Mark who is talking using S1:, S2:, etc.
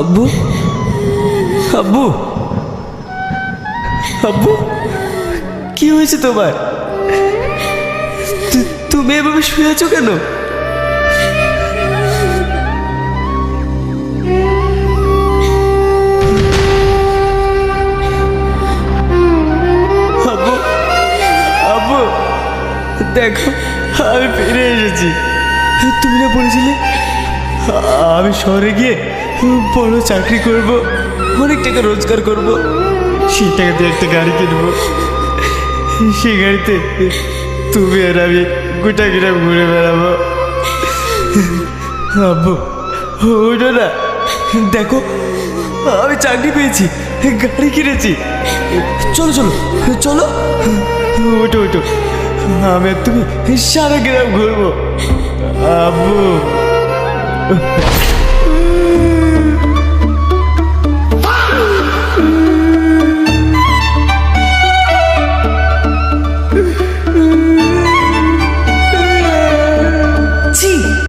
S1: আব্বু, আব্বু, আব্বু, কি হয়েছে তোমার? তুমি এভাবে শুয়ে আছো কেন? আব্বু, আব্বু, দেখো আমি ফিরে এসেছি। তুমি না বলেছিলে আমি শহরে গিয়ে বড় চাকরি করব, অনেক টাকা রোজগার করব, সেই টাকা দিয়ে একটা গাড়ি কিনবো। সেই গাড়িতে তুমি আর আমি গোটা গ্রাম ঘুরে বেড়াবো। আব্বু, ওটা না, দেখো আমি চাকরি পেয়েছি, গাড়ি কিনেছি। চলো চলো চলো, ওটো ওটো, আমি আর তুমি সারা গ্রাম ঘুরবো। আব্বু।